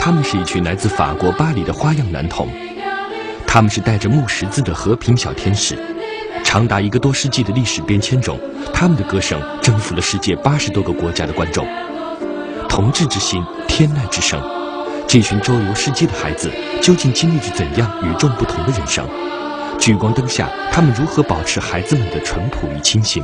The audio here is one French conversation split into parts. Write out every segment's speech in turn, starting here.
他们是一群来自法国巴黎的花样男童，他们是带着木十字的和平小天使。长达1个多世纪的历史变迁中，他们的歌声征服了世界80多个国家的观众。同志之心，天籁之声，这群周游世界的孩子究竟经历着怎样与众不同的人生？聚光灯下，他们如何保持孩子们的淳朴与清新？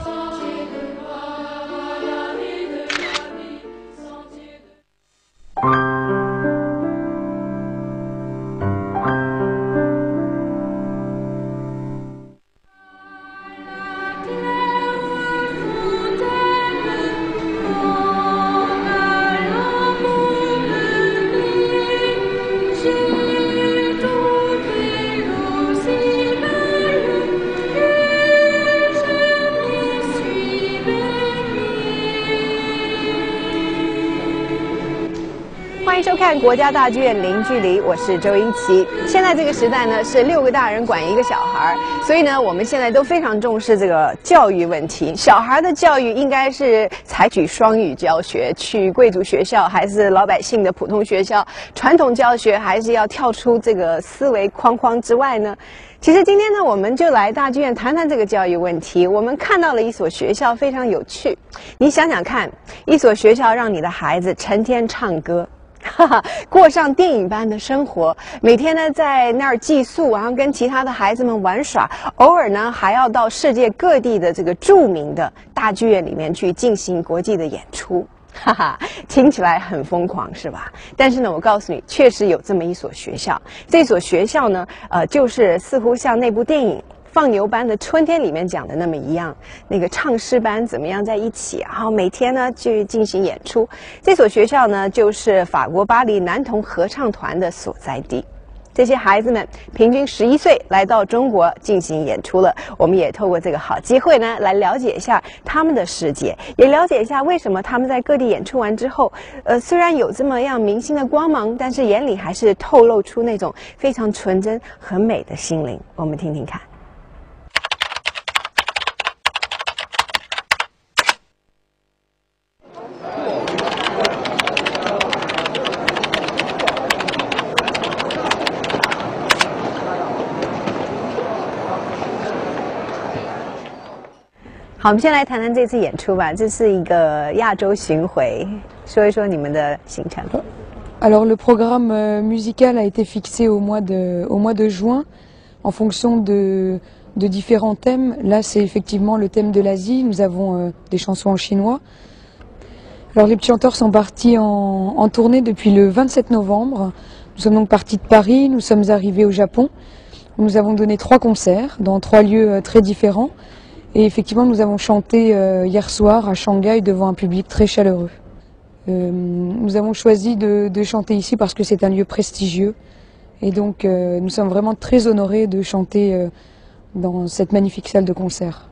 欢迎收看国家大剧院零距离，我是周英琦。现在这个时代呢，是6个大人管1个小孩，所以呢，我们现在都非常重视这个教育问题。小孩的教育应该是采取双语教学，去贵族学校还是老百姓的普通学校？传统教学还是要跳出这个思维框框之外呢？其实今天呢，我们就来大剧院谈谈这个教育问题。我们看到了一所学校非常有趣，你想想看，一所学校让你的孩子成天唱歌。过上电影般的生活，每天呢在那儿寄宿，然后跟其他的孩子们玩耍，偶尔呢还要到世界各地的这个著名的大剧院里面去进行国际的演出。听起来很疯狂是吧？但是呢，我告诉你，确实有这么一所学校。这所学校呢，就是似乎像那部电影放牛班的春天里面讲的那么一样，那个唱诗班怎么样在一起，然后每天呢去进行演出。这所学校呢，就是法国巴黎男童合唱团的所在地。这些孩子们平均11岁来到中国进行演出了，我们也透过这个好机会呢，来了解一下他们的世界，也了解一下为什么他们在各地演出完之后，虽然有这么样明星的光芒，但是眼里还是透露出那种非常纯真和美的心灵。我们听听看。好，我们先来谈谈这次演出吧。这是一个亚洲巡回，说一说你们的行程。Alors le programme musical a été fixé au mois de juin en fonction de différents thèmes. Là c'est effectivement le thème de l'Asie, nous avons des chansons en chinois. Alors les petits chanteurs sont partis en tournée depuis le 27 novembre. Nous sommes donc partis de Paris, nous sommes arrivés au Japon. Nous avons donné 3 concerts dans 3 lieux très différents. Et effectivement, nous avons chanté hier soir à Shanghai devant un public très chaleureux. Nous avons choisi de chanter ici parce que c'est un lieu prestigieux. Et donc, nous sommes vraiment très honorés de chanter dans cette magnifique salle de concert.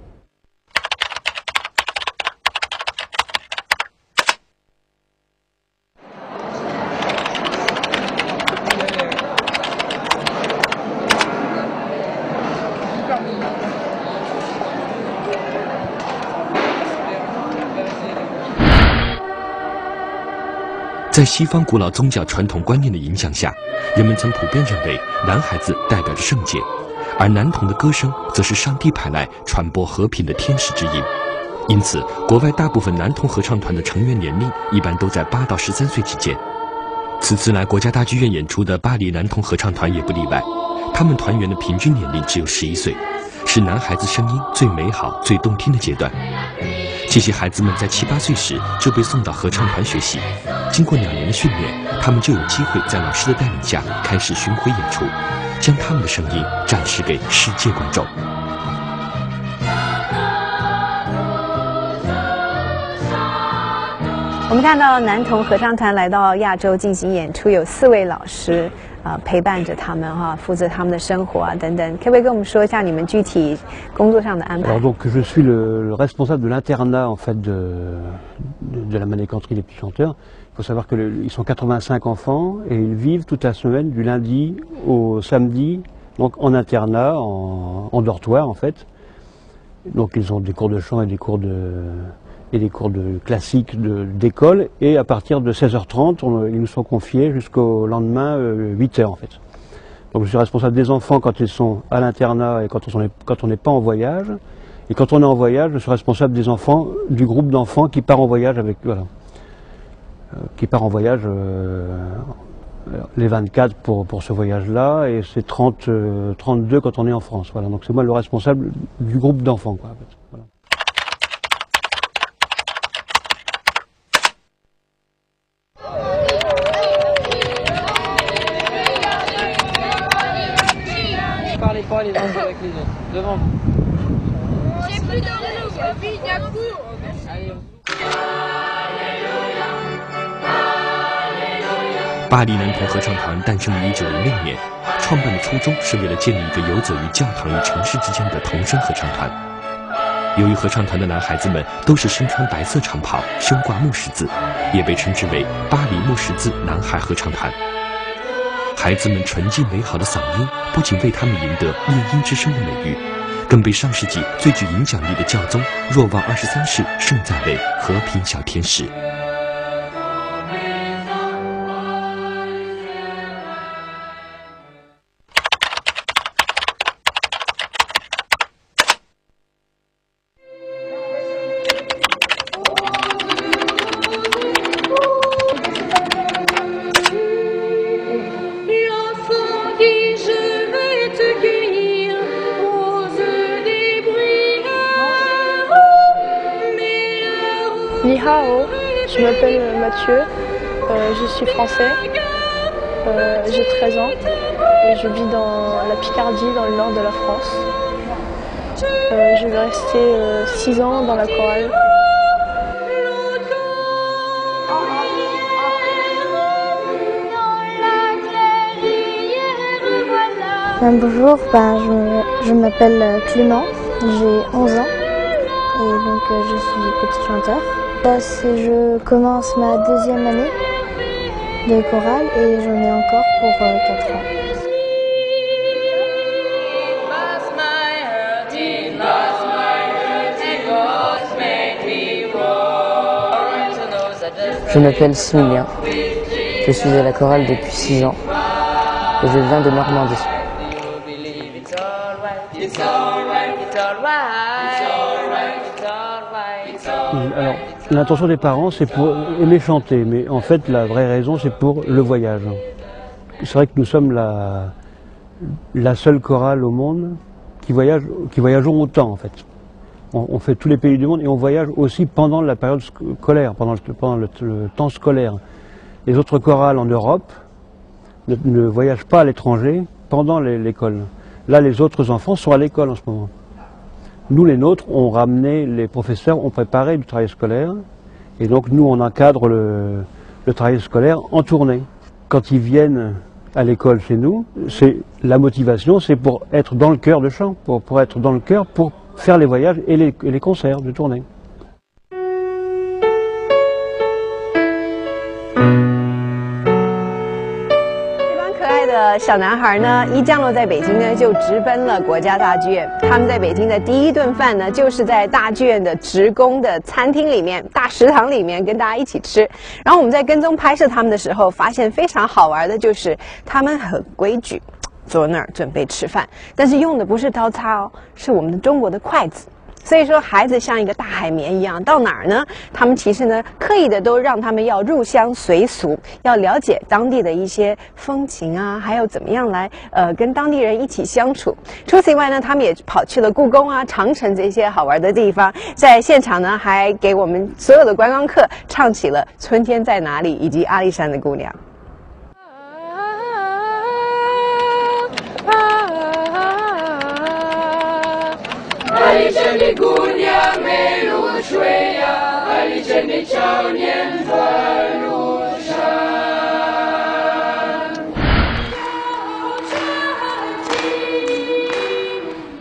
在西方古老宗教传统观念的影响下，人们曾普遍认为男孩子代表着圣洁，而男童的歌声则是上帝派来传播和平的天使之音。因此，国外大部分男童合唱团的成员年龄一般都在8到13岁之间。此次来国家大剧院演出的巴黎男童合唱团也不例外，他们团员的平均年龄只有11岁，是男孩子声音最美好、最动听的阶段。这些孩子们在7、8岁时就被送到合唱团学习，经过2年的训练，他们就有机会在老师的带领下开始巡回演出，将他们的声音展示给世界观众。我们看到男童合唱团来到亚洲进行演出，有4位老师陪伴着他们负责他们的生活等等。可不可以跟我们说一下你们具体工作上的安排？ Alors donc je suis le responsable de l'internat en fait de la manécanterie des petits chanteurs. Il faut savoir qu'ils sont 85 enfants et ils vivent toute la semaine du lundi au samedi donc en internat, en dortoir en fait. Donc ils ont des cours de chant et des cours et des cours classiques d'école. Et à partir de 16h30, ils nous sont confiés jusqu'au lendemain 8h en fait. Donc je suis responsable des enfants quand ils sont à l'internat et quand on n'est pas en voyage. Et quand on est en voyage, je suis responsable des enfants, du groupe d'enfants qui part en voyage avec, voilà, qui part en voyage les 24 pour ce voyage-là, et c'est 32 quand on est en France. Voilà. Donc c'est moi le responsable du groupe d'enfants, quoi, en fait. Voilà. Parlez pas les uns avec les autres. Devant vous. J'ai plus de Allez. 巴黎男童合唱团诞生于1906年，创办的初衷是为了建立一个游走于教堂与城市之间的童声合唱团。由于合唱团的男孩子们都是身穿白色长袍，胸挂木十字，也被称之为巴黎木十字男孩合唱团。孩子们纯净美好的嗓音不仅为他们赢得夜莺之声的美誉，更被上世纪最具影响力的教宗若望23世盛赞为和平小天使。Ni hao, je m'appelle Mathieu, je suis français, j'ai 13 ans et je vis dans la Picardie, dans le nord de la France. Je vais rester 6 ans dans la chorale. Bonjour, je m'appelle Clément, j'ai 11 ans et donc je suis petit chanteur. Là, je commence ma 2e année de chorale et j'en ai encore pour 4 ans. Je m'appelle Similien, je suis à la chorale depuis 6 ans et je viens de Normandie. Alors, l'intention des parents, c'est pour aimer chanter, mais en fait, la vraie raison, c'est pour le voyage. C'est vrai que nous sommes la seule chorale au monde qui voyageons autant, en fait. On fait tous les pays du monde et on voyage aussi pendant la période scolaire, pendant le temps scolaire. Les autres chorales en Europe ne voyagent pas à l'étranger pendant l'école. Là, les autres enfants sont à l'école en ce moment. Nous, les nôtres, on ramenait, les professeurs ont préparé du travail scolaire, et donc nous, on encadre le travail scolaire en tournée. Quand ils viennent à l'école chez nous, la motivation, c'est pour être dans le cœur de chant, pour être dans le cœur, pour faire les voyages et les concerts de tournée. 小男孩呢，一降落在北京呢，就直奔了国家大剧院。他们在北京的第一顿饭呢，就是在大剧院的职工的餐厅里面、大食堂里面跟大家一起吃。然后我们在跟踪拍摄他们的时候，发现非常好玩的就是他们很规矩，坐那儿准备吃饭，但是用的不是刀叉哦，是我们的中国的筷子。 所以说，孩子像一个大海绵一样，到哪儿呢？他们其实呢，刻意的都让他们要入乡随俗，要了解当地的一些风情啊，还有怎么样来跟当地人一起相处。除此以外呢，他们也跑去了故宫啊、长城这些好玩的地方，在现场呢，还给我们所有的观光客唱起了《春天在哪里》以及《阿里山的姑娘》。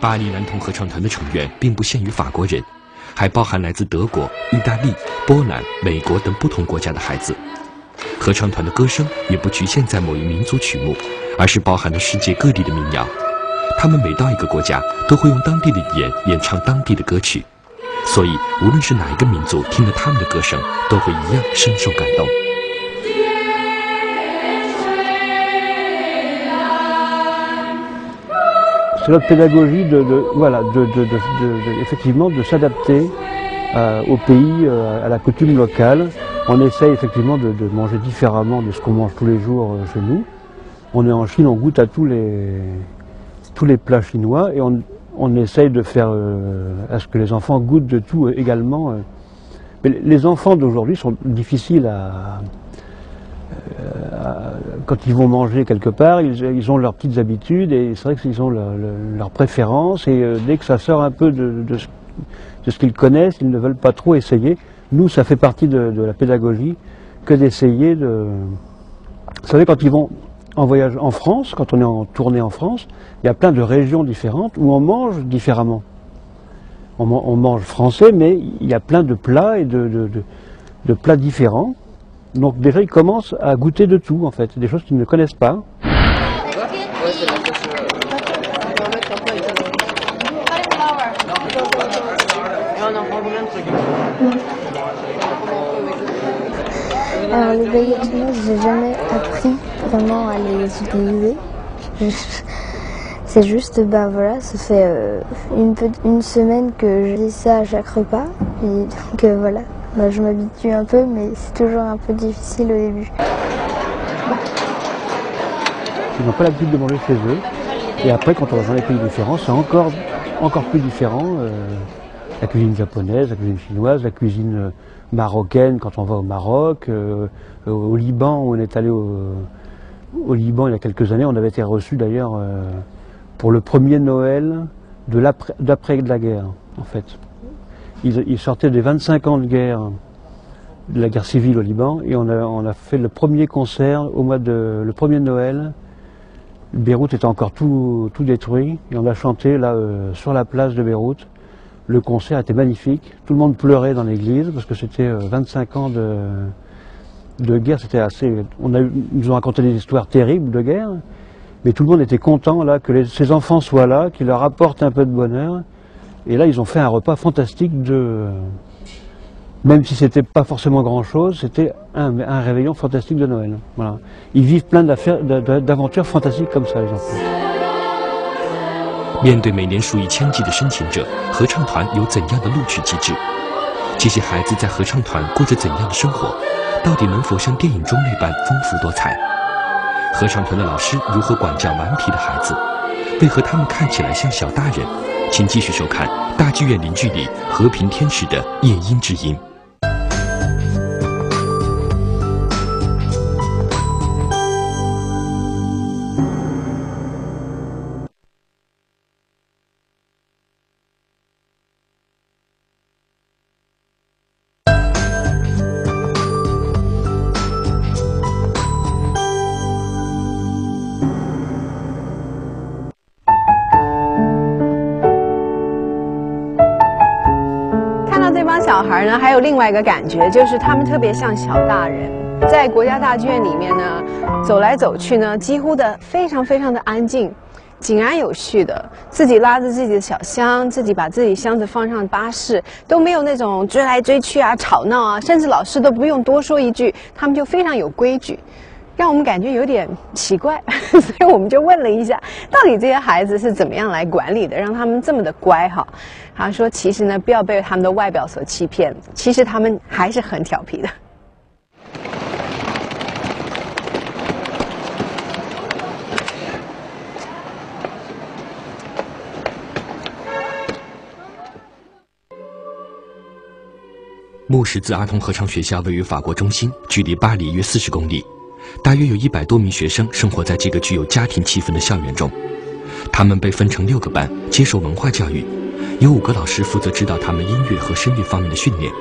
巴黎男童合唱团的成员并不限于法国人，还包含来自德国、意大利、波兰、美国等不同国家的孩子。合唱团的歌声也不局限在某一民族曲目，而是包含了世界各地的民谣。他们每到一个国家，都会用当地的语言演唱当地的歌曲。所以无论是哪一个民族，听了他们的歌声，都会一样深受感动。C'est notre pédagogie effectivement de s'adapter au pays, à la coutume locale. On essaye effectivement de manger différemment de ce qu'on mange tous les jours chez nous. On est en Chine, on goûte à tous les plats chinois et on essaye de faire à ce que les enfants goûtent de tout également. Mais les enfants d'aujourd'hui sont difficiles quand ils vont manger quelque part, ils ont leurs petites habitudes et c'est vrai qu'ils ont leurs préférences et dès que ça sort un peu de ce qu'ils connaissent, ils ne veulent pas trop essayer. Nous, ça fait partie de la pédagogie que d'essayer de... Vous savez, quand ils vont en voyage en France, quand on est en tournée en France, il y a plein de régions différentes où on mange différemment. On mange français, mais il y a plein de plats et de plats différents. Donc déjà, ils commencent à goûter de tout, en fait, des choses qu'ils ne connaissent pas. Alors les baguettes chinoises, j'ai jamais appris vraiment à les utiliser. C'est juste, voilà, ça fait une semaine que je dis ça à chaque repas, et donc voilà. Je m'habitue un peu, mais c'est toujours un peu difficile au début. Ils n'ont pas l'habitude de manger chez eux. Et après, quand on va dans les pays différents, c'est encore plus différent. La cuisine japonaise, la cuisine chinoise, la cuisine marocaine quand on va au Maroc. Au Liban, où on est allé au Liban il y a quelques années, on avait été reçus d'ailleurs pour le premier Noël d'après la guerre, en fait. Ils sortaient des 25 ans de la guerre civile au Liban, et on a fait le premier concert le premier Noël. Beyrouth était encore tout détruit, et on a chanté là sur la place de Beyrouth. Le concert était magnifique, tout le monde pleurait dans l'église, parce que c'était 25 ans de guerre, c'était assez... Ils nous ont raconté des histoires terribles de guerre, mais tout le monde était content là, que ces enfants soient là, qu'ils leur apportent un peu de bonheur. Et là, ils ont fait un repas fantastique même si c'était pas forcément grand-chose, c'était un réveillon fantastique de Noël. Voilà. Ils vivent plein d'aventures fantastiques comme ça, les enfants. 面对每年数以千计的申请者，合唱团有怎样的录取机制？这些孩子在合唱团过着怎样的生活？到底能否像电影中那般丰富多彩？合唱团的老师如何管教顽皮的孩子？为何他们看起来像小大人？请继续收看大剧院零距离和平天使的夜莺之音。小孩呢，还有另外一个感觉，就是他们特别像小大人。在国家大剧院里面呢，走来走去呢，几乎的非常的安静，井然有序的，自己拉着自己的小箱，自己把自己箱子放上巴士，都没有那种追来追去啊、吵闹啊，甚至老师都不用多说一句，他们就非常有规矩。让我们感觉有点奇怪，所以我们就问了一下，到底这些孩子是怎么样来管理的，让他们这么的乖哈？他说，其实呢，不要被他们的外表所欺骗，其实他们还是很调皮的。木十字儿童合唱学校位于法国中心，距离巴黎约40公里。大约有100多名学生生活在这个具有家庭气氛的校园中，他们被分成6个班，接受文化教育，有5个老师负责指导他们音乐和声乐方面的训练。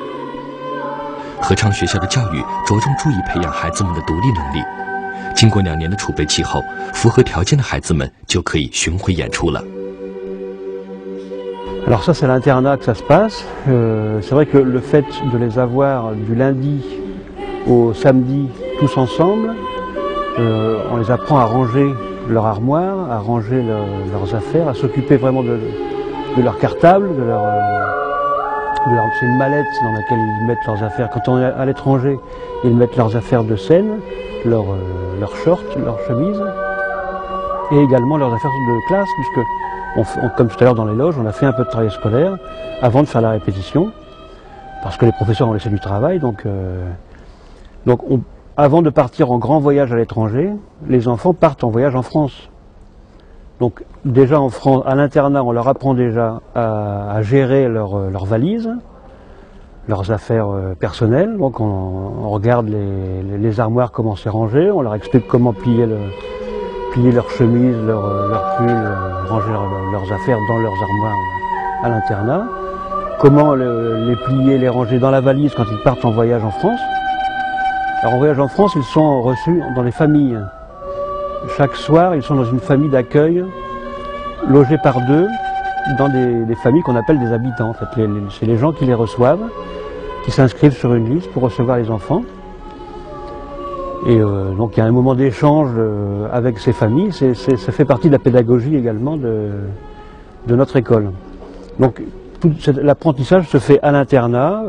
合唱学校的教育着重注意培养孩子们的独立能力。经过2年的储备期后，符合条件的孩子们就可以巡回演出了。Alors ça, c'est à l'internat que ça se passe. C'est vrai que le fait de les avoir du lundi au samedi tous ensemble, on les apprend à ranger leur armoire, à ranger leurs affaires, à s'occuper vraiment de leur cartable, c'est une mallette dans laquelle ils mettent leurs affaires. Quand on est à l'étranger, ils mettent leurs affaires de scène, leurs shorts, leurs chemises, et également leurs affaires de classe, puisque, comme tout à l'heure dans les loges, on a fait un peu de travail scolaire avant de faire la répétition, parce que les professeurs ont laissé du travail. Donc avant de partir en grand voyage à l'étranger, les enfants partent en voyage en France. Donc déjà en France, à l'internat, on leur apprend déjà à gérer leurs valises, leurs affaires personnelles. Donc on regarde les armoires, comment c'est rangé, on leur explique comment plier leurs chemises, leurs pulls, ranger leurs affaires dans leurs armoires à l'internat, comment les plier, les ranger dans la valise quand ils partent en voyage en France. Alors en voyage en France, ils sont reçus dans les familles. Chaque soir, ils sont dans une famille d'accueil, logés par deux, dans des familles qu'on appelle des habitants. En fait, c'est les gens qui les reçoivent, qui s'inscrivent sur une liste pour recevoir les enfants. Et donc il y a un moment d'échange avec ces familles. Ça fait partie de la pédagogie également de notre école. Donc l'apprentissage se fait à l'internat,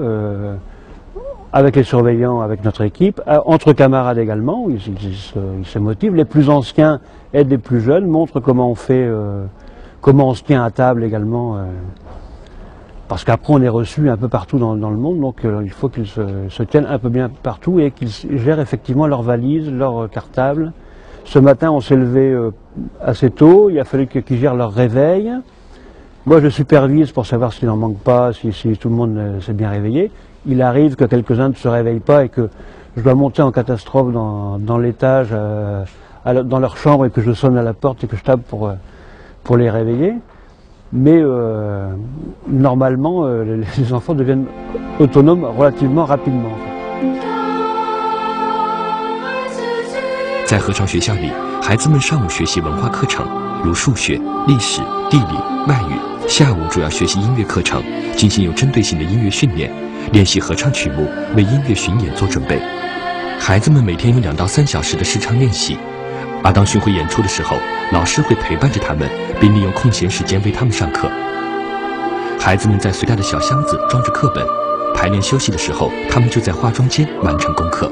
avec les surveillants, avec notre équipe, entre camarades également, ils se motivent. Les plus anciens aident les plus jeunes, montrent comment on fait, comment on se tient à table également, parce qu'après on est reçu un peu partout dans le monde, donc il faut qu'ils se tiennent un peu bien partout et qu'ils gèrent effectivement leurs valises, leurs cartables. Ce matin on s'est levé assez tôt, il a fallu qu'ils gèrent leur réveil. Moi je supervise pour savoir s'il n'en manque pas, si tout le monde s'est bien réveillé. Il arrive que quelques-uns ne se réveillent pas et que je dois monter en catastrophe dans l'étage, dans leur chambre, et que je sonne à la porte et que je tape pour les réveiller. Mais normalement, les enfants deviennent autonomes relativement rapidement. 在合唱学校里，孩子们上午学习文化课程，如数学、历史、地理、外语；下午主要学习音乐课程，进行有针对性的音乐训练。 练习合唱曲目，为音乐巡演做准备。孩子们每天有2到3小时的试唱练习，而当巡回演出的时候，老师会陪伴着他们，并利用空闲时间为他们上课。孩子们在随带的小箱子装着课本，排练休息的时候，他们就在化妆间完成功课。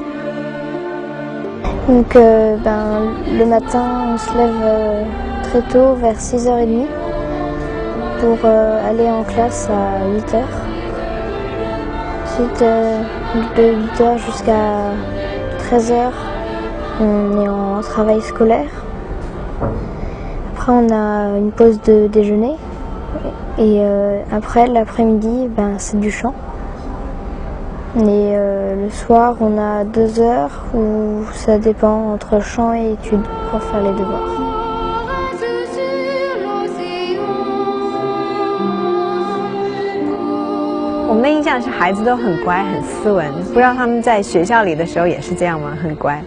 Donc, le matin, on se lève très tôt, vers 6h30, pour aller en classe à 8h. Ensuite, de 8h jusqu'à 13h, on est en travail scolaire. Après, on a une pause de déjeuner. Et après, l'après-midi, c'est du chant. Et le soir, on a 2 heures où ça dépend entre chant et études pour faire les devoirs. 我们的印象是孩子都很乖、很斯文，不知道他们在学校里的时候也是这样吗？很乖。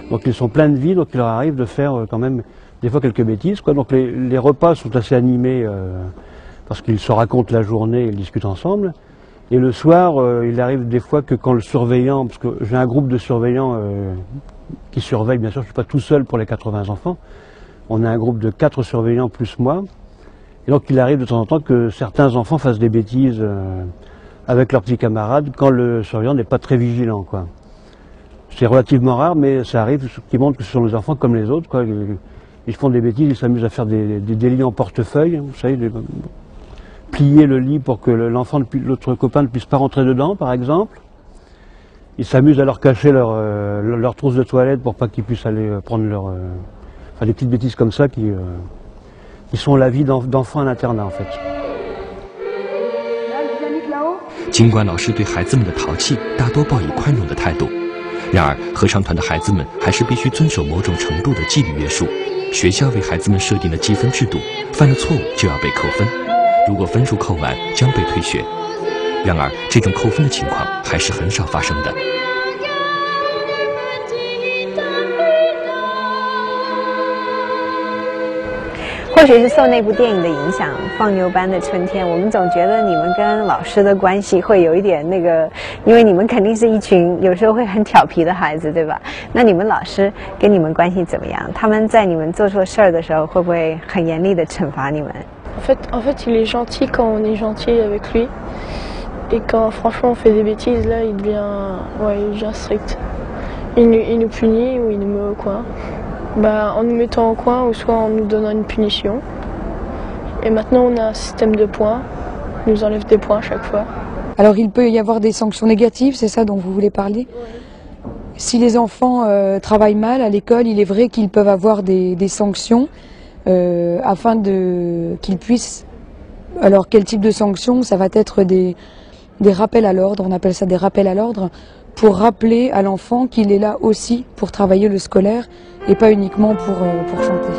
Donc ils sont pleins de vie, donc il leur arrive de faire quand même des fois quelques bêtises, quoi. Donc les repas sont assez animés parce qu'ils se racontent la journée, ils discutent ensemble. Et le soir, il arrive des fois que quand le surveillant, parce que j'ai un groupe de surveillants qui surveillent, bien sûr, je ne suis pas tout seul pour les 80 enfants. On a un groupe de 4 surveillants plus moi. Et donc il arrive de temps en temps que certains enfants fassent des bêtises avec leurs petits camarades quand le surveillant n'est pas très vigilant, quoi. C'est relativement rare, mais ça arrive, ce qui montre que ce sont des enfants comme les autres, quoi. Ils font des bêtises, ils s'amusent à faire des lits en portefeuille, vous savez, plier le lit pour que l'autre copain ne puisse pas rentrer dedans, par exemple. Ils s'amusent à leur cacher leur trousse de toilette pour pas qu'ils puissent aller prendre enfin, des petites bêtises comme ça qui sont la vie d'enfants à l'internat, en fait. 尽管老师对孩子们的淘气大多抱以宽容的态度，然而合唱团的孩子们还是必须遵守某种程度的纪律约束。学校为孩子们设定了积分制度，犯了错误就要被扣分，如果分数扣完将被退学。然而，这种扣分的情况还是很少发生的。 或许是受那部电影的影响，《放牛班的春天》，我们总觉得你们跟老师的关系会有一点那个，因为你们肯定是一群有时候会很调皮的孩子，对吧？那你们老师跟你们关系怎么样？他们在你们做错事儿的时候，会不会很严厉的惩罚你们？ En fait, il est gentil quand on est gentil avec lui. Et quand franchement on fait des bêtises, là il devient strict. Il nous punit ou il nous met au coin. En nous mettant au coin ou soit en nous donnant une punition. Et maintenant on a un système de points. Il nous enlève des points à chaque fois. Alors il peut y avoir des sanctions négatives, c'est ça dont vous voulez parler? Si les enfants travaillent mal à l'école, il est vrai qu'ils peuvent avoir des sanctions afin qu'ils puissent... Alors quel type de sanctions? Ça va être des rappels à l'ordre, on appelle ça des rappels à l'ordre, pour rappeler à l'enfant qu'il est là aussi pour travailler le scolaire et pas uniquement pour chanter.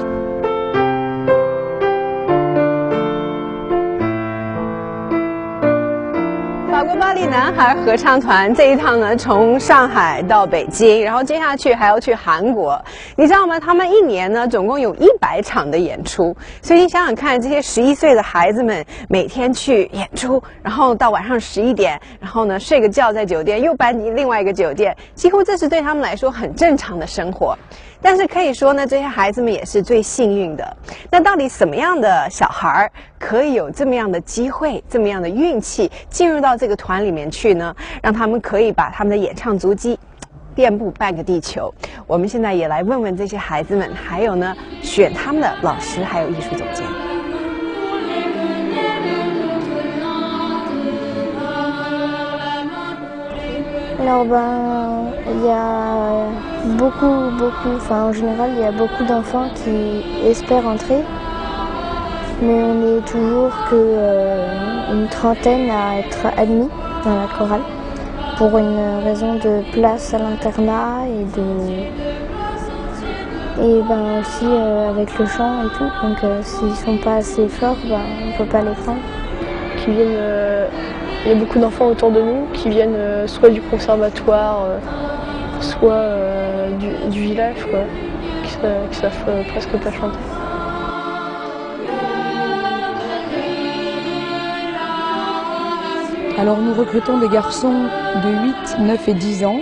法国巴黎男孩合唱团这一趟呢，从上海到北京，然后接下去还要去韩国。你知道吗？他们一年呢，总共有100场的演出。所以你想想看，这些11岁的孩子们每天去演出，然后到晚上11点，然后呢睡个觉在酒店，又搬另外一个酒店，几乎这是对他们来说很正常的生活。但是可以说呢，这些孩子们也是最幸运的。那到底什么样的小孩可以有这么样的机会、这么样的运气进入到这个团里面去呢？让他们可以把他们的演唱足迹遍布半个地球。我们现在也来问问这些孩子们，还有呢选他们的老师，还有艺术总监。Alors il y a beaucoup, en général il y a beaucoup d'enfants qui espèrent entrer, mais on est toujours une trentaine à être admis dans la chorale pour une raison de place à l'internat et aussi avec le chant et tout, donc s'ils sont pas assez forts, on peut pas les prendre. Il y a beaucoup d'enfants autour de nous qui viennent soit du conservatoire, soit du village, quoi, qui savent presque pas chanter. Alors nous recrutons des garçons de 8, 9 et 10 ans.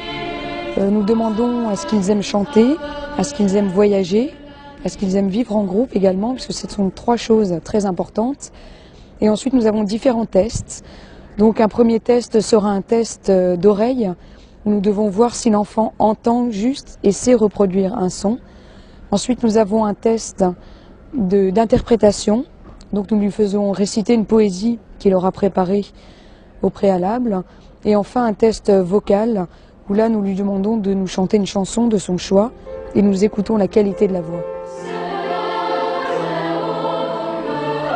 Nous demandons à ce qu'ils aiment chanter, à ce qu'ils aiment voyager, à ce qu'ils aiment vivre en groupe également, parce que ce sont 3 choses très importantes. Et ensuite nous avons différents tests. Donc un premier test sera un test d'oreille, où nous devons voir si l'enfant entend juste et sait reproduire un son. Ensuite nous avons un test d'interprétation, donc nous lui faisons réciter une poésie qu'il aura préparée au préalable. Et enfin un test vocal, où là nous lui demandons de nous chanter une chanson de son choix et nous écoutons la qualité de la voix.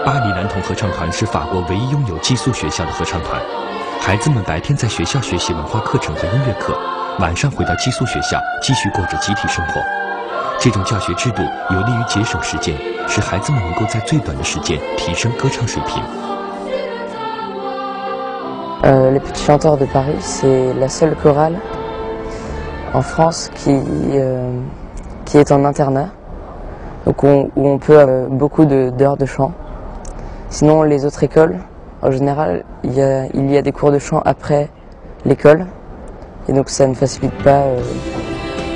巴黎男童合唱团是法国唯一拥有寄宿学校的合唱团，孩子们白天在学校学习文化课程和音乐课，晚上回到寄宿学校继续过着集体生活。这种教学制度有利于节省时间，使孩子们能够在最短的时间提升歌唱水平。Les Petits Chanteurs de Paris, c'est la seule chorale en France qui est en internat, donc où on peut avoir beaucoup d'heures de chant. Sinon, les autres écoles, en général, il y a des cours de chant après l'école, et donc ça ne facilite pas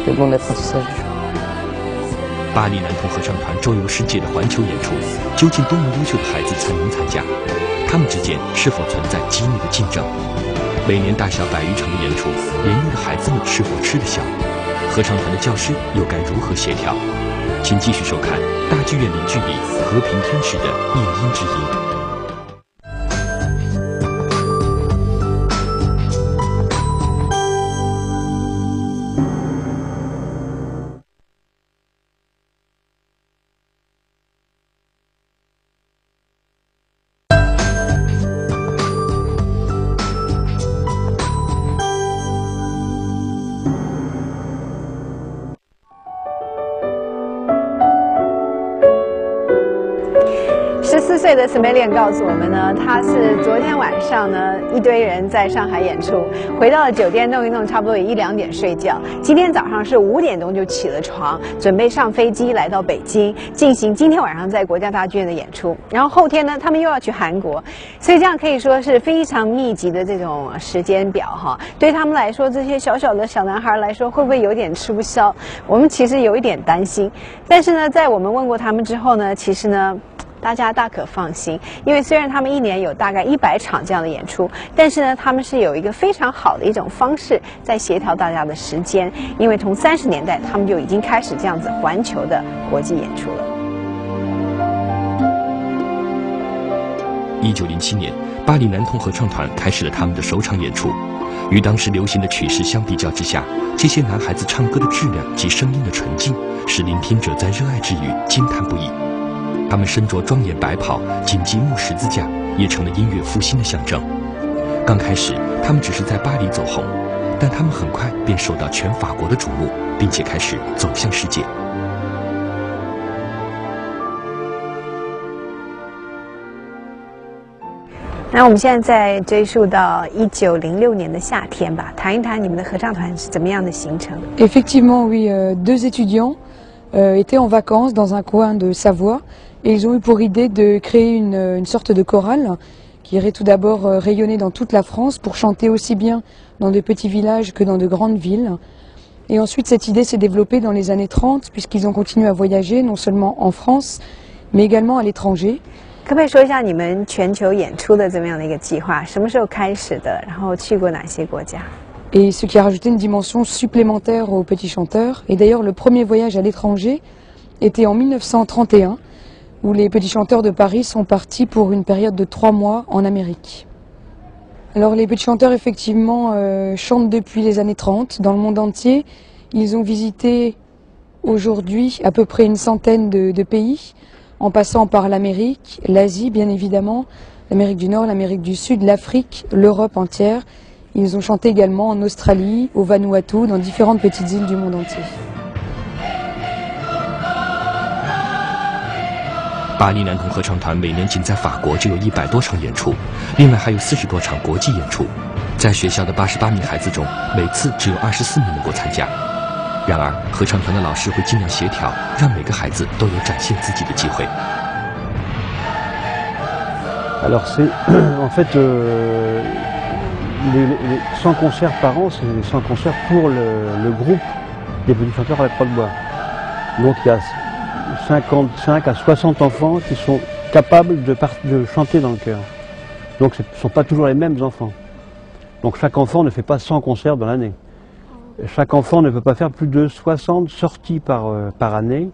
le bon apprentissage du chant. 巴黎男童合唱团周游世界的环球演出，究竟多么优秀的孩子才能参加？他们之间是否存在激烈的竞争？每年大小100余场的演出，连路的孩子们是否吃得消？合唱团的教师又该如何协调？请继续收看大剧院零距离和平天使的夜莺之音。14岁的 Smelian 告诉我们呢，他是昨天晚上呢一堆人在上海演出，回到了酒店弄一弄，差不多也1、2点睡觉。今天早上是5点钟就起了床，准备上飞机来到北京，进行今天晚上在国家大剧院的演出。然后后天呢，他们又要去韩国，所以这样可以说是非常密集的这种时间表哈。对他们来说，这些小小的小男孩来说，会不会有点吃不消？我们其实有一点担心。但是呢，在我们问过他们之后呢，其实呢，大家大可放心，因为虽然他们一年有大概100场这样的演出，但是呢，他们是有一个非常好的一种方式在协调大家的时间，因为从30年代他们就已经开始这样子环球的国际演出了。1907年，巴黎男童合唱团开始了他们的首场演出。与当时流行的曲式相比较之下，这些男孩子唱歌的质量及声音的纯净，使聆听者在热爱之余惊叹不已。他们身着庄严白袍，紧系木十字架，也成了音乐复兴的象征。刚开始，他们只是在巴黎走红，但他们很快便受到全法国的瞩目，并且开始走向世界。那我们现在再追溯到1906年的夏天吧，谈一谈你们的合唱团是怎么样的形成。Effectivement, oui, deux étudiants étaient en vacances dans un coin de Savoie et ils ont eu pour idée de créer une sorte de chorale qui irait tout d'abord rayonner dans toute la France pour chanter aussi bien dans de petits villages que dans de grandes villes. Et ensuite, cette idée s'est développée dans les années 30 puisqu'ils ont continué à voyager non seulement en France mais également à l'étranger. 可不可以说一下你们全球演出的这么样的一个计划？什么时候开始的？然后去过哪些国家？ Et ce qui a rajouté une dimension supplémentaire aux petits chanteurs. Et d'ailleurs, le premier voyage à l'étranger était en 1931, où les petits chanteurs de Paris sont partis pour une période de 3 mois en Amérique. Alors les petits chanteurs, effectivement, chantent depuis les années 30 dans le monde entier. Ils ont visité aujourd'hui à peu près une centaine de pays, en passant par l'Amérique, l'Asie bien évidemment, l'Amérique du Nord, l'Amérique du Sud, l'Afrique, l'Europe entière. Ils ont chanté également en Australie, au Vanuatu, dans différentes petites îles du monde entier. 巴黎男童合唱团每年仅在法国就有100多场演出，另外还有40多场国际演出。在学校的88名孩子中，每次只有24名能够参加。然而，合唱团的老师会尽量协调，让每个孩子都有展现自己的机会。Alors c'est en fait les 100 concerts par an, c'est 100 concerts pour le groupe des petits chanteurs à la Croix-de-Bois. Donc il y a 55 à 60 enfants qui sont capables de chanter dans le chœur. Donc ce ne sont pas toujours les mêmes enfants. Donc chaque enfant ne fait pas 100 concerts dans l'année. Chaque enfant ne peut pas faire plus de 60 sorties par année,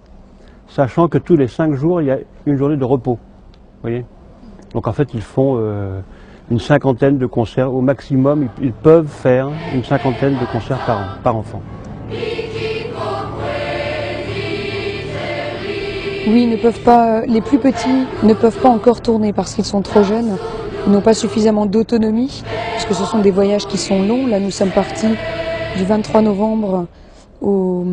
sachant que tous les 5 jours, il y a une journée de repos. Vous voyez ? Donc en fait, ils font une cinquantaine de concerts. Au maximum, ils peuvent faire une cinquantaine de concerts par an, par enfant. Oui, les plus petits ne peuvent pas encore tourner parce qu'ils sont trop jeunes. Ils n'ont pas suffisamment d'autonomie, puisque ce sont des voyages qui sont longs. Là, nous sommes partis du 23 novembre au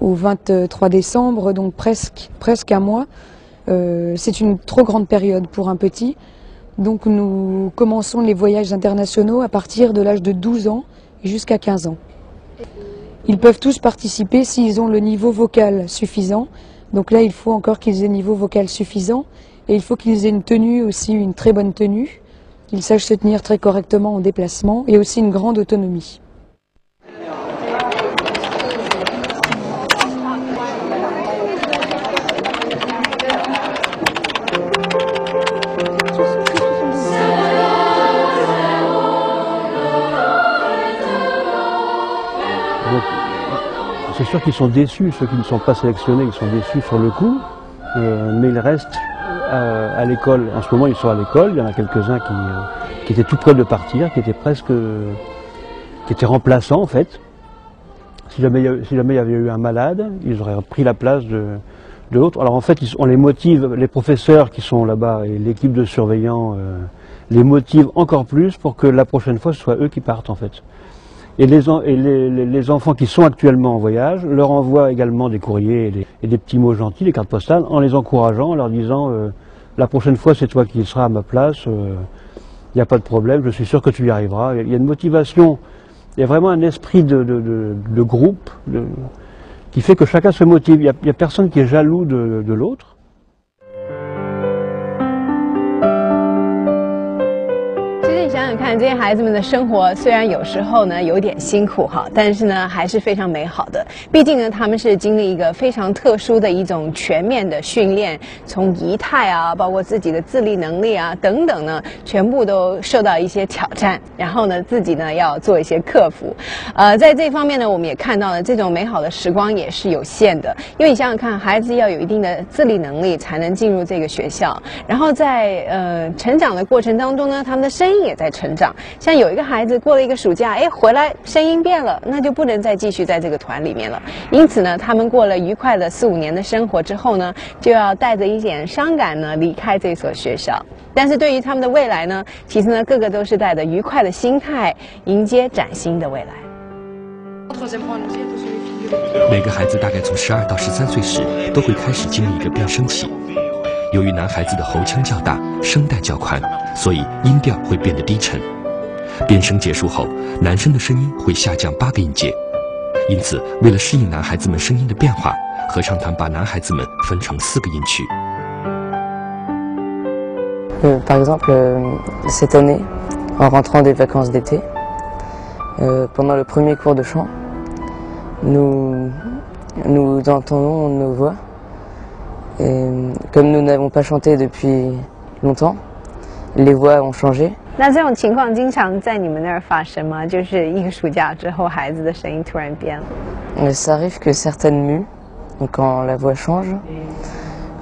23 décembre, donc presque un mois. C'est une trop grande période pour un petit. Donc nous commençons les voyages internationaux à partir de l'âge de 12 ans jusqu'à 15 ans. Ils peuvent tous participer s'ils ont le niveau vocal suffisant. Donc là, il faut encore qu'ils aient le niveau vocal suffisant. Et il faut qu'ils aient une tenue aussi, une très bonne tenue. Qu'ils sachent se tenir très correctement en déplacement et aussi une grande autonomie. C'est sûr qu'ils sont déçus, ceux qui ne sont pas sélectionnés, ils sont déçus sur le coup, mais ils restent à l'école. En ce moment, ils sont à l'école. Il y en a quelques-uns qui étaient tout près de partir, qui étaient remplaçants en fait. Si jamais il y avait eu un malade, ils auraient pris la place de l'autre. Alors en fait, on les motive, les professeurs qui sont là-bas et l'équipe de surveillants les motivent encore plus pour que la prochaine fois, ce soit eux qui partent en fait. Et les enfants qui sont actuellement en voyage leur envoient également des courriers et des petits mots gentils, des cartes postales, en les encourageant, en leur disant la prochaine fois c'est toi qui seras à ma place, il n'y a pas de problème, je suis sûr que tu y arriveras. Il y a une motivation, il y a vraiment un esprit de groupe qui fait que chacun se motive. Il n'y a personne qui est jaloux de l'autre. 想想想看这些孩子们的生活，虽然有时候呢有点辛苦哈，但是呢还是非常美好的。毕竟呢他们是经历一个非常特殊的一种全面的训练，从仪态啊，包括自己的自立能力啊等等呢，全部都受到一些挑战。然后呢自己呢要做一些克服。在这方面呢，我们也看到了这种美好的时光也是有限的，因为你想想看，孩子要有一定的自理能力才能进入这个学校，然后在成长的过程当中呢，他们的声音也在成长。像有一个孩子过了一个暑假，回来声音变了，那就不能再继续在这个团里面了。因此呢，他们过了愉快的4、5年的生活之后呢，就要带着一点伤感呢离开这所学校。但是对于他们的未来呢，其实呢，个个都是带着愉快的心态迎接崭新的未来。每个孩子大概从12到13岁时都会开始经历一个变声期。由于男孩子的喉腔较大，声带较宽，所以音调会变得低沉。变声结束后，男生的声音会下降8个音阶。因此，为了适应男孩子们声音的变化，合唱团把男孩子们分成4个音区。Par exemple, cette année, en rentrant des vacances d'été, pendant le premier cours de chant, nous entendons nos voix. Et comme nous n'avons pas chanté depuis longtemps, les voix ont changé. 那这种情况经常在你们那儿发生吗？就是一个暑假之后，孩子的声音突然变了。Ça arrive que certaines mues, donc quand la voix change,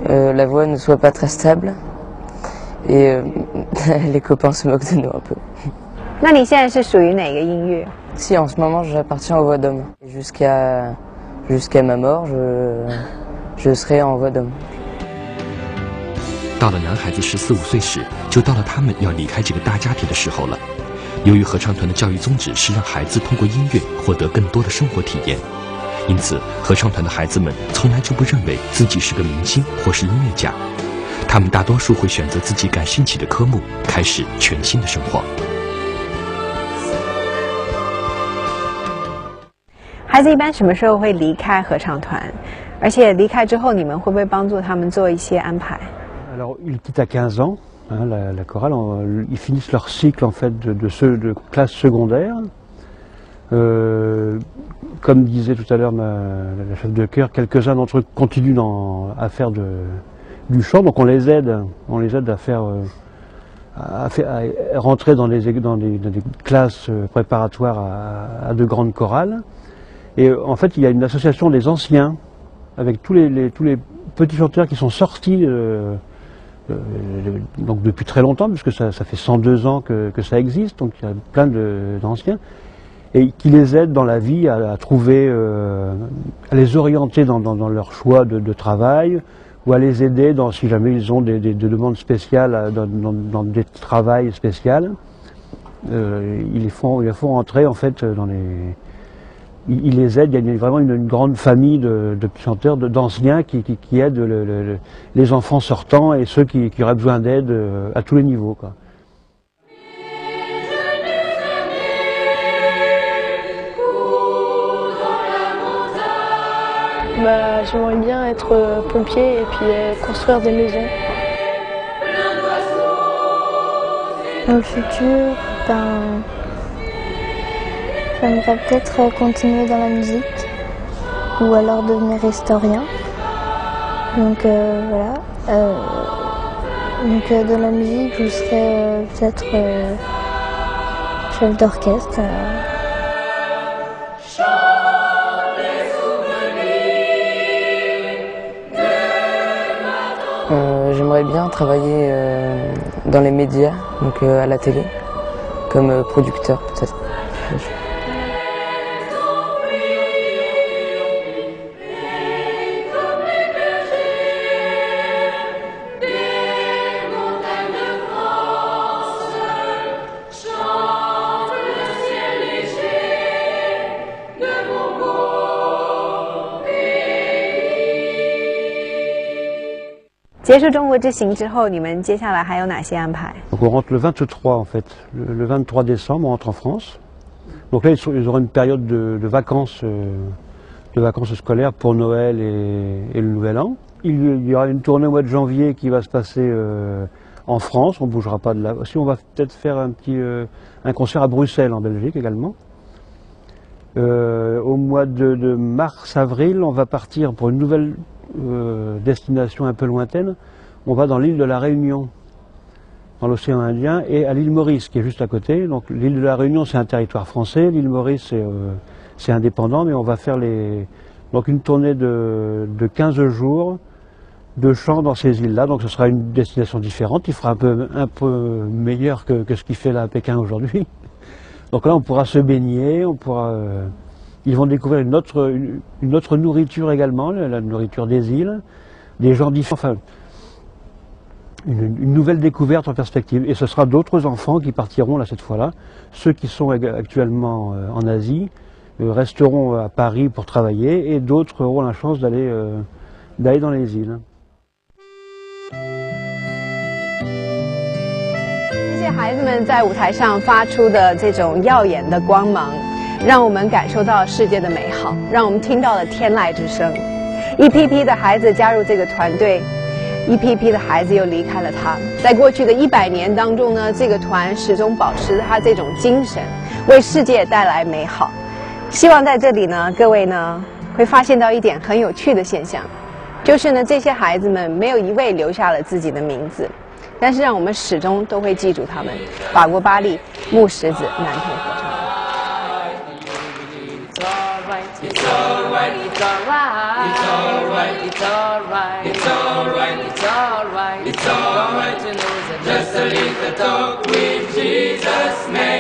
la voix ne soit pas très stable, et les copains se moquent de nous un peu. 那你现在是属于哪个音域？ Si, en ce moment, j'appartiens aux voix d'homme. Jusqu'à ma mort, je serai en voix d'homme. 到了男孩子14、15岁时，就到了他们要离开这个大家庭的时候了。由于合唱团的教育宗旨是让孩子通过音乐获得更多的生活体验，因此合唱团的孩子们从来就不认为自己是个明星或是音乐家，他们大多数会选择自己感兴趣的科目，开始全新的生活。孩子一般什么时候会离开合唱团？而且离开之后，你们会不会帮助他们做一些安排？ Alors, ils quittent à 15 ans, hein, la chorale, ils finissent leur cycle en fait de ceux de classe secondaire. Comme disait tout à l'heure la chef de chœur, quelques-uns d'entre eux continuent à faire du chant, donc on les aide à faire, à rentrer dans des classes préparatoires à de grandes chorales. Et en fait, il y a une association des anciens avec tous les petits chanteurs qui sont sortis. Donc depuis très longtemps, puisque ça fait 102 ans que ça existe, donc il y a plein d'anciens, et qui les aident dans la vie à trouver, à les orienter dans leur choix de travail, ou à les aider si jamais ils ont des demandes spéciales dans des travails spéciaux. Ils les font entrer en fait dans les... Ils les aident, il y a vraiment une grande famille de chanteurs, d'anciens qui aident les enfants sortants et ceux qui auraient besoin d'aide à tous les niveaux, quoi. J'aimerais bien être pompier et puis construire des maisons. Dans le futur, j'aimerais peut-être continuer dans la musique ou alors devenir historien. Donc voilà. Donc dans la musique, je serais peut-être chef d'orchestre. J'aimerais bien travailler dans les médias, donc à la télé, comme producteur peut-être.结束中国之行之后，你们接下来还有哪些安排？ Donc on rentre le 23 en fait, le 23 décembre on rentre en France. Donc là ils auront une période de vacances scolaires pour Noël et le Nouvel An. Il y aura une tournée au mois de janvier qui va se passer En France, on ne bougera pas de là. Si on va peut-être faire un concert à Bruxelles, en Belgique également. Au mois de mars-avril, on va partir pour une nouvelle destination un peu lointaine. On va dans l'île de la Réunion, dans l'océan Indien, et à l'île Maurice, qui est juste à côté. Donc l'île de la Réunion, c'est un territoire français. L'île Maurice, c'est indépendant, mais on va faire donc une tournée de 15 jours de chant dans ces îles-là. Donc ce sera une destination différente. Il fera un peu meilleur que ce qu'il fait là à Pékin aujourd'hui. Donc là, on pourra se baigner, ils vont découvrir une autre nourriture également, la nourriture des îles, des gens différents, enfin, une nouvelle découverte en perspective. Et ce sera d'autres enfants qui partiront là cette fois-là. Ceux qui sont actuellement en Asie resteront à Paris pour travailler, et d'autres auront la chance d'aller dans les îles. 这些孩子们在舞台上发出的这种耀眼的光芒，让我们感受到世界的美好，让我们听到了天籁之声。一批批的孩子加入这个团队，一批批的孩子又离开了他。在过去的100年当中呢，这个团始终保持着他这种精神，为世界带来美好。希望在这里呢，各位呢会发现到一点很有趣的现象，就是呢，这些孩子们没有一位留下了自己的名字。 但是让我们始终都会记住他们，法国巴黎木石子男童合唱团。 Just a little talk with Jesus, man.